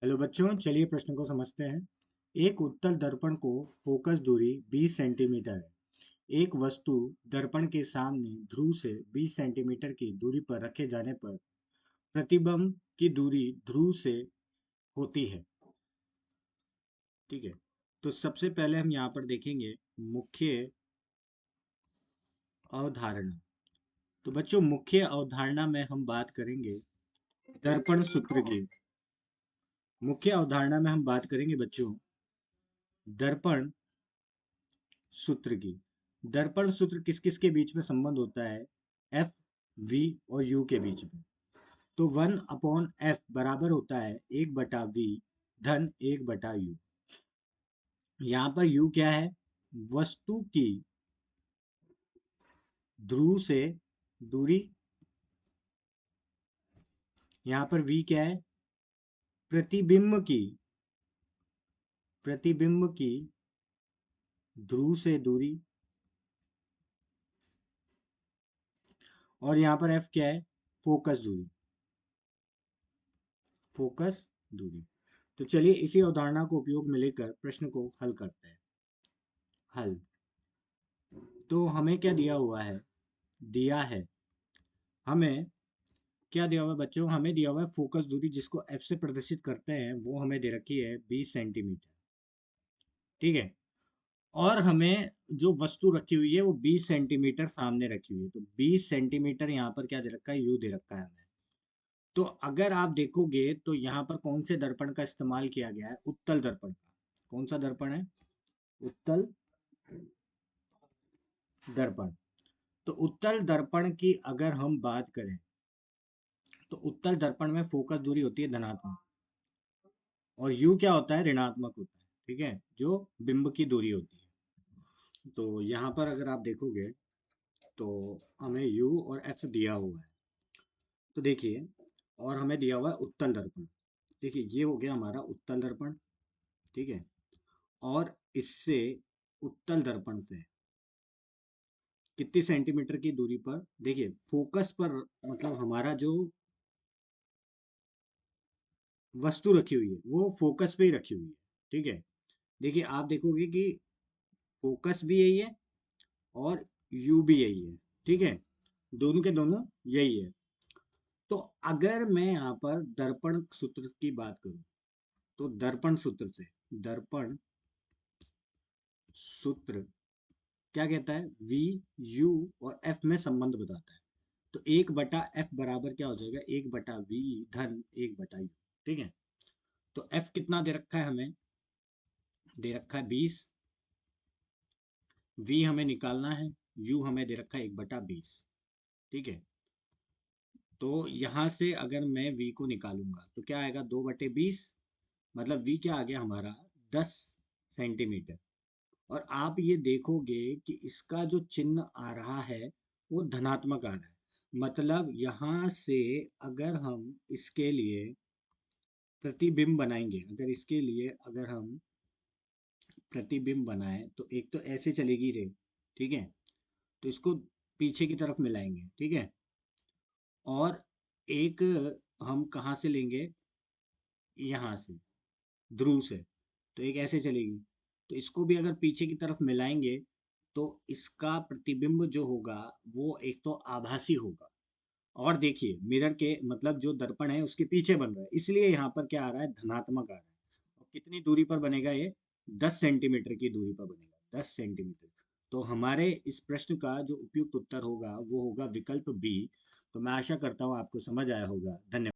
Hello बच्चों, चलिए प्रश्न को समझते हैं। एक उत्तल दर्पण को फोकस दूरी 20 सेंटीमीटर है। एक वस्तु दर्पण के सामने ध्रुव से 20 सेंटीमीटर की दूरी पर रखे जाने पर प्रतिबिंब की दूरी ध्रुव से होती है। ठीक है। तो सबसे पहले हम यहाँ पर देखेंगे मुख्य अवधारणा। तो बच्चों, मुख्य अवधारणा में हम बात करेंगे दर्पण सूत्र की। मुख्य अवधारणा में हम बात करेंगे बच्चों दर्पण सूत्र की। दर्पण सूत्र किस किस के बीच में संबंध होता है? एफ, वी और यू के बीच में। तो 1/f बराबर होता है 1/v धन 1/u। यहाँ पर u क्या है? वस्तु की ध्रुव से दूरी। यहाँ पर v क्या है? प्रतिबिंब की ध्रुव से दूरी। और यहाँ पर f क्या है? फोकस दूरी। फोकस दूरी। तो चलिए इसी अवधारणा को उपयोग में लेकर प्रश्न को हल करते हैं। हल। तो हमें क्या दिया हुआ है? दिया है हमें क्या दिया हुआ है बच्चों? हमें दिया हुआ है फोकस दूरी, जिसको f से प्रदर्शित करते हैं, वो हमें दे रखी है 20 सेंटीमीटर। ठीक है। और हमें जो वस्तु रखी हुई है वो 20 सेंटीमीटर सामने रखी हुई है। तो 20 सेंटीमीटर यहाँ पर क्या दे रखा है? u दे रखा है हमें। तो अगर आप देखोगे तो यहाँ पर कौन से दर्पण का इस्तेमाल किया गया है? उत्तल दर्पण का। कौन सा दर्पण है? उत्तल दर्पण। तो उत्तल दर्पण की अगर हम बात करें तो उत्तल दर्पण में फोकस दूरी होती है धनात्मक, और u क्या होता है? ऋणात्मक होता है। ठीक है, जो बिंब की दूरी होती है। तो यहाँ पर अगर आप देखोगे तो हमें u और f दिया हुआ है। तो देखिए, और हमें दिया हुआ है उत्तल दर्पण। देखिए, ये हो गया हमारा उत्तल दर्पण। ठीक है। और इससे उत्तल दर्पण से कितनी सेंटीमीटर की दूरी पर? देखिए, फोकस पर, मतलब हमारा जो वस्तु रखी हुई है वो फोकस पे ही रखी हुई है। ठीक है। देखिए, आप देखोगे कि फोकस भी यही है और यू भी यही है। ठीक है, दोनों के दोनों यही है। तो अगर मैं यहाँ पर दर्पण सूत्र की बात करूं तो दर्पण सूत्र से, दर्पण सूत्र क्या कहता है? v, u और f में संबंध बताता है। तो 1/f बराबर क्या हो जाएगा? 1/v धन 1/u। ठीक है। तो f कितना दे रखा है हमें? दे रखा है 20। v हमें निकालना है, u हमें दे रखा है 1/20। ठीक है। तो यहाँ से अगर मैं v को निकालूंगा तो क्या आएगा? 2/20। मतलब v क्या आ गया हमारा? 10 सेंटीमीटर। और आप ये देखोगे कि इसका जो चिन्ह आ रहा है वो धनात्मक आ रहा है। मतलब यहाँ से अगर हम इसके लिए प्रतिबिंब बनाएंगे, अगर हम प्रतिबिंब बनाएं तो एक तो ऐसे चलेगी रे। ठीक है। तो इसको पीछे की तरफ मिलाएंगे। ठीक है। और एक हम कहाँ से लेंगे? यहाँ से, ध्रुव से। तो एक ऐसे चलेगी। तो इसको भी अगर पीछे की तरफ मिलाएंगे तो इसका प्रतिबिंब जो होगा वो एक तो आभासी होगा। और देखिए, मिरर के, मतलब जो दर्पण है उसके पीछे बन रहा है, इसलिए यहाँ पर क्या आ रहा है? धनात्मक आ रहा है। और कितनी दूरी पर बनेगा ये? 10 सेंटीमीटर की दूरी पर बनेगा। 10 सेंटीमीटर। तो हमारे इस प्रश्न का जो उपयुक्त उत्तर होगा वो होगा विकल्प बी। तो मैं आशा करता हूँ आपको समझ आया होगा। धन्यवाद।